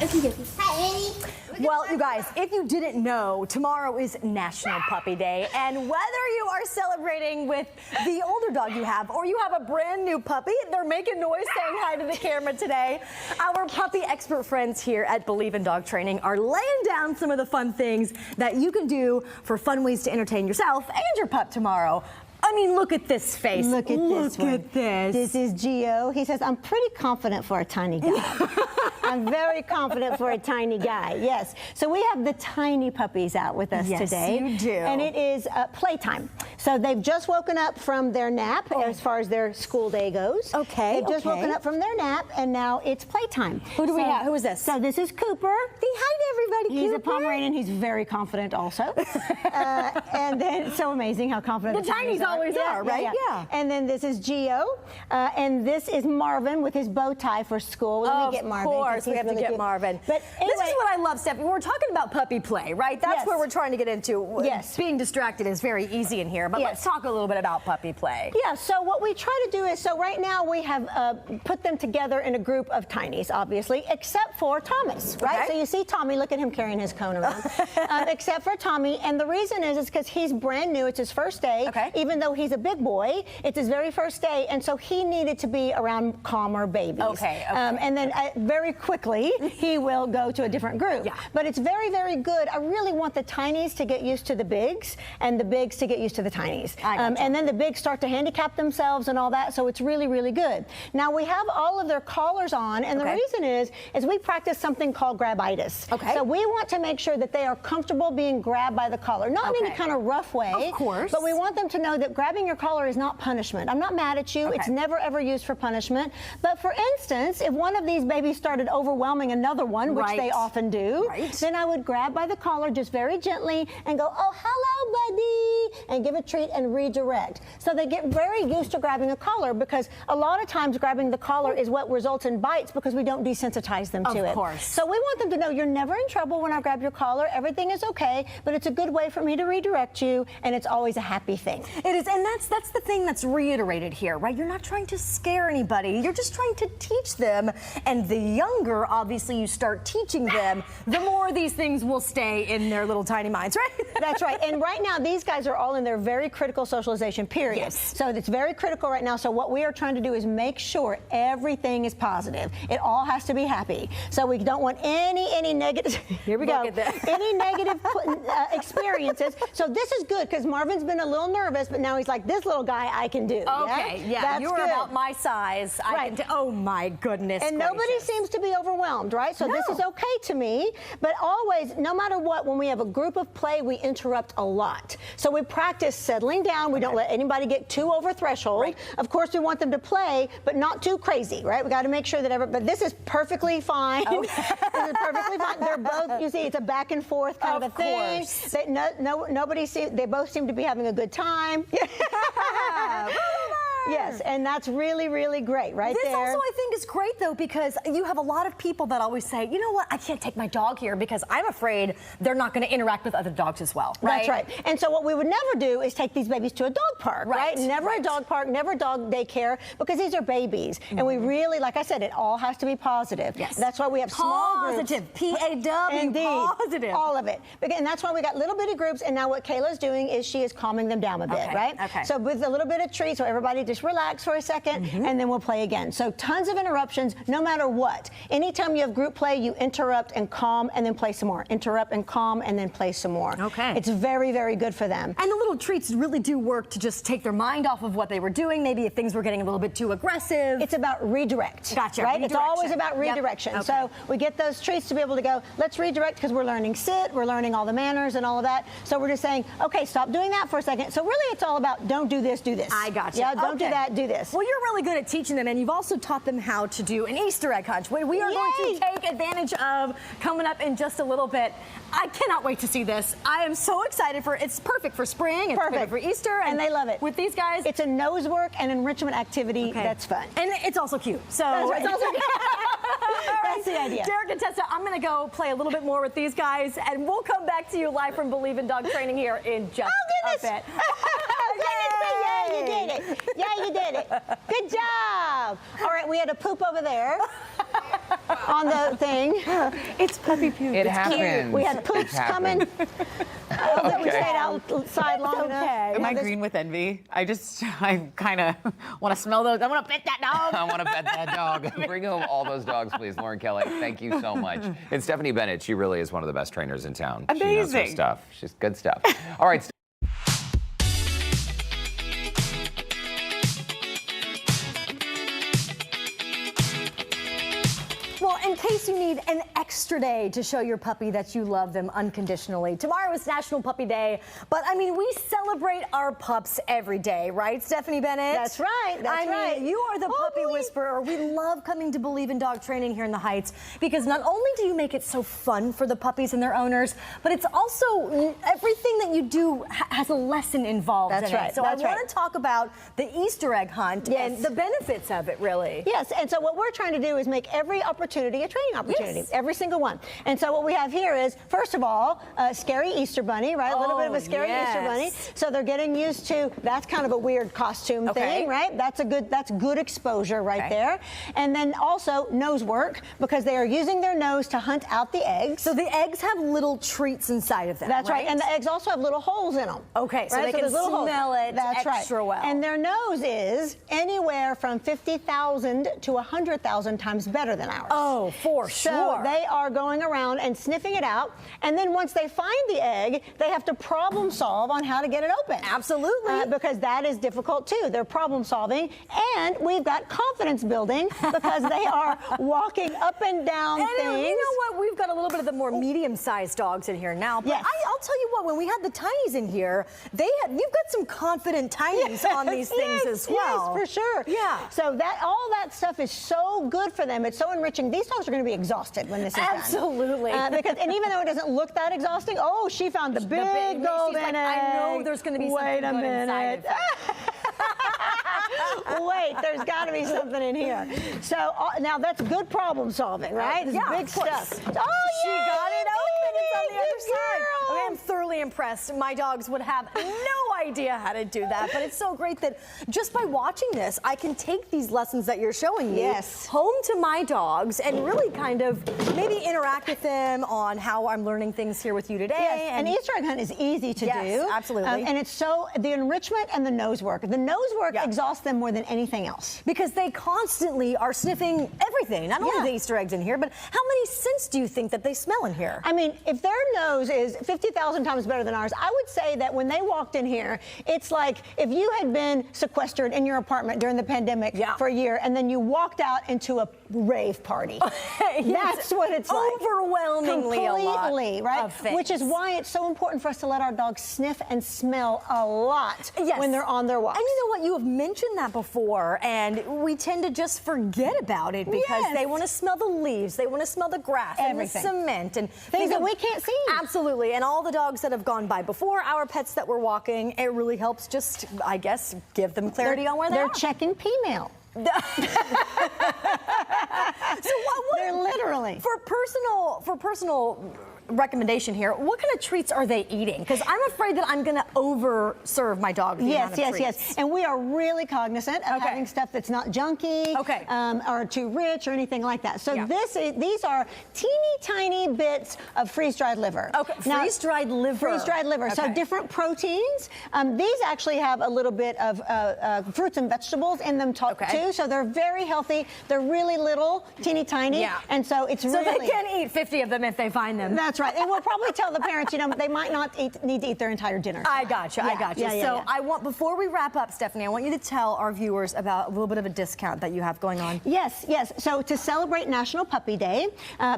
Hi, Annie. Well, you guys, if you didn't know, tomorrow is National Puppy Day, and whether you are celebrating with the older dog you have or you have a brand new puppy, they're making noise saying hi to the camera today. Our puppy expert friends here at Believe in Dog Training are laying down some of the fun things that you can do for fun ways to entertain yourself and your pup tomorrow. I mean, look at this face. Look at this one. Look at this. This is Gio. He says, I'm pretty confident for a tiny guy. I'm very confident for a tiny guy, yes. So we have the tiny puppies out with us today. Yes, you do. And it is playtime. So they've just woken up from their nap as far as their school day goes. Okay, They've just woken up from their nap, and now it's playtime. Who do we have? Who is this? So this is Cooper. Say hi to everybody, He's Cooper. a Pomeranian. He's very confident also. And then it's so amazing how confident the tinies always are, right? Yeah. And then this is Gio. And this is Marvin with his bow tie for school. Let me get Marvin. Of course, we have to get Marvin. But anyway, this is what I love, Stephanie. We're talking about puppy play, right? That's where we're trying to get into. Yes. Being distracted is very easy in here, but let's talk a little bit about puppy play. Yeah, so what we try to do is, so right now we have put them together in a group of tinies, obviously, except for Thomas, right? Okay. So you see Tommy, look at him carrying his cone around. Except for Tommy, and the reason is because he's brand new. It's his first day. Okay. Even though he's a big boy, it's his very first day, and so he needed to be around calmer babies. Okay. And then very quickly, he will go to a different group. Yeah. But it's very, very good. I really want the tinies to get used to the bigs, and the bigs to get used to the tinies. And then the bigs start to handicap themselves and all that, so it's really, really good. Now, we have all of their collars on, and the reason is we practice something called grabitis. Okay. So we want to make sure that they are comfortable being grabbed by the collar, not in any kind of rough way. Of course. But we want them to know that grabbing your collar is not punishment. I'm not mad at you. It's never, ever used for punishment. But for instance, if one of these babies started overwhelming another one, which they often do, then I would grab by the collar just very gently and go, oh, hello, buddy, and give a treat and redirect. So they get very used to grabbing a collar, because a lot of times grabbing the collar is what results in bites because we don't desensitize them to it. Of course. So we want them to know you're never in trouble when I grab your collar. Everything is okay, but it's a good way for me to redirect you, and it's always a happy thing. It is, and that's the thing that's reiterated here, right? You're not trying to scare anybody. You're just trying to teach them, and the younger, obviously, you start teaching them, the more these things will stay in their little tiny minds, right? That's right. And right now, these guys are all in their very critical socialization period. Yes. So it's very critical right now. So what we are trying to do is make sure everything is positive. It all has to be happy. So we don't want any negative. Here we go. Any negative experiences. So this is good, because Marvin's been a little nervous, but now he's like, this little guy I can do. Okay, That's you're good. about my size. Oh my goodness. And nobody seems to be overwhelmed, right? So this is okay to me. But always, no matter what, when we have a group of play, we interrupt a lot. So we practice settling down. We don't let anybody get too over threshold. Of course, we want them to play, but not too crazy, right? We got to make sure that but this is perfectly fine. This is perfectly fine. They're both, you see, it's a back and forth kind of a thing. They both seem to be having a good time. Yes, and that's really, really great right there. This also, I think, is great, though, because you have a lot of people that always say, you know what, I can't take my dog here because I'm afraid they're not going to interact with other dogs as well, right? That's right. And so what we would never do is take these babies to a dog park, right? Never a dog park, never dog daycare, because these are babies. And we really, like I said, it all has to be positive. Yes. That's why we have small groups. Positive, P-A-W, Indeed. positive. All of it. And that's why we got little bitty groups, and now what Kayla's doing is she is calming them down a bit, right? Okay. So with a little bit of treat, so everybody just relax for a second, and then we'll play again. So tons of interruptions, no matter what. Anytime you have group play, you interrupt and calm, and then play some more. Interrupt and calm, and then play some more. Okay. It's very, very good for them. And the little treats really do work to just take their mind off of what they were doing. Maybe if things were getting a little bit too aggressive. It's about redirect. Gotcha. Right? It's always about redirection. Okay. So we get those treats to be able to go, let's redirect, because we're learning sit, we're learning all the manners and all of that. So we're just saying, okay, stop doing that for a second. So really it's all about don't do this, do this. I gotcha. Yeah, don't do that, do this. Well, you're really good at teaching them, and you've also taught them how to do an Easter egg hunt. We are going to take advantage of coming up in just a little bit. I cannot wait to see this. I am so excited for it. It's perfect for spring. It's perfect for Easter. And they love it. With these guys. It's a nose work and enrichment activity that's fun. And it's also cute. So it's also cute. That's the idea. Derek and Tessa, I'm going to go play a little bit more with these guys, and we'll come back to you live from Believe in Dog Training here in just a bit. Yeah, you did it. Yeah, you did it. Good job. All right, we had a poop over there. on the thing. It's puppy puke. It It's happens. We had poops coming. That we stayed outside long enough. okay. Am I green with envy? I kind of want to smell those. I want to pet that dog. I want to pet that dog. Bring home all those dogs, please. Lauren Kelly, thank you so much. And Stephanie Bennett, she really is one of the best trainers in town. She knows her Amazing. stuff. She's good stuff. All right. Well, in case you need an extra day to show your puppy that you love them unconditionally, tomorrow is National Puppy Day, but I mean, we celebrate our pups every day, right, Stephanie Bennett? That's right. That's right. You are the puppy whisperer. We love coming to Believe in Dog Training here in the Heights because not only do you make it so fun for the puppies and their owners, but it's also everything that you do has a lesson involved in it. So I want to talk about the Easter egg hunt and the benefits of it, really. Yes, and so what we're trying to do is make every opportunity a training opportunity, every single one. And so what we have here is, first of all, a scary Easter bunny, right? A little bit of a scary Easter bunny. So they're getting used to, that's kind of a weird costume thing, right? That's good exposure right there. And then also nose work, because they are using their nose to hunt out the eggs. So the eggs have little treats inside of them, That's right. And the eggs also have little holes in them. Okay, so they can smell it extra well. And their nose is anywhere from 50,000 to 100,000 times better than ours. Oh, for sure. So they are going around and sniffing it out, and then once they find the egg, they have to problem solve on how to get it open. Absolutely. Because that is difficult too. They're problem solving, and we've got confidence building because they are walking up and down things. You know what? We've got a little bit of the more medium-sized dogs in here now, but I'll tell you what, when we had the tinies in here, you've got some confident tinies on these things as well. Yes, for sure. Yeah. So all that stuff is so good for them. It's so enriching. These dogs are going to be exhausted when this is done. Absolutely. And even though it doesn't look that exhausting, she found the big golden egg. I know there's going to be something good inside of it. Wait, there's got to be something in here. So now that's good problem solving, right? This big stuff. She got it open. It's on the other side. Okay, I'm thoroughly impressed. My dogs would have no idea how to do that, but it's so great that just by watching this, I can take these lessons that you're showing me home to my dogs and really kind of maybe interact with them on how I'm learning things here with you today. Yes, and Easter egg hunt is easy to do. Yes, absolutely. And it's the enrichment and the nose work. The nose work exhausts them more than anything else. Because they constantly are sniffing everything, not only the Easter eggs in here, but how many scents do you think that they smell in here? I mean, if their nose is 50,000 times better than ours, I would say that when they walked in here, it's like if you had been sequestered in your apartment during the pandemic for a year, and then you walked out into a rave party. That's what it's like. Overwhelmingly a lot right? of things. Which is why it's so important for us to let our dogs sniff and smell a lot when they're on their walks. And you know what? You have mentioned that before, and we tend to just forget about it because they want to smell the leaves, they want to smell the grass, and the cement, and things that we can't see. Absolutely. And all the dogs that have gone by before, our pets that were walking, it really helps just, I guess, give them clarity on where they are. They're checking P-mail. So what they're literally for personal recommendation here, what kind of treats are they eating? Because I'm afraid that I'm going to overserve my dog. Yes. And we are really cognizant of having stuff that's not junky or too rich or anything like that. So these are teeny tiny bits of freeze-dried liver. Freeze-dried liver. Freeze-dried liver. So different proteins. These actually have a little bit of fruits and vegetables in them too. So they're very healthy. They're really little, teeny tiny. And so it's really... So they can eat 50 of them if they find them. That's right. And we'll probably tell the parents, they might not need to eat their entire dinner. I got you. I want, before we wrap up, Stephanie, I want you to tell our viewers about a little bit of a discount that you have going on. Yes. So to celebrate National Puppy Day,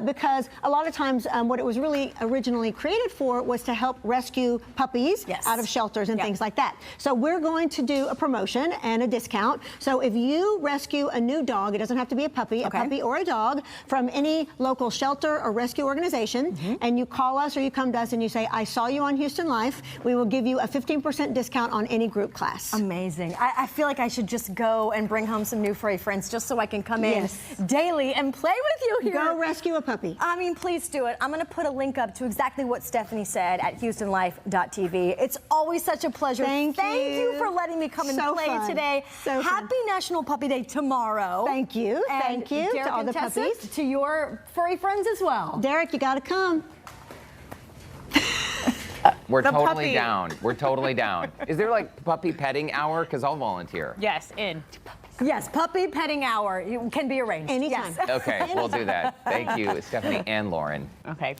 because a lot of times what it was really originally created for was to help rescue puppies out of shelters and things like that. So we're going to do a promotion and a discount. So if you rescue a new dog, it doesn't have to be a puppy or a dog, from any local shelter or rescue organization, and you call us or you come to us and you say, I saw you on Houston Life, we will give you a 15% discount on any group class. Amazing. I feel like I should just go and bring home some new furry friends just so I can come in daily and play with you here. Go rescue a puppy. I mean, please do it. I'm going to put a link up to exactly what Stephanie said at HoustonLife.tv. It's always such a pleasure. Thank you for letting me come and play fun. today. Happy National Puppy Day tomorrow. Thank you. And Thank you Derek to all and the Tessa, puppies. to your furry friends as well. Derek, you got to come. We're The totally puppy. down. We're totally down. Is there like puppy petting hour? Because I'll volunteer. Yes, in. Yes, puppy petting hour can be arranged. Anytime. Yes. Okay, we'll do that. Thank you, Stephanie and Lauren. Okay.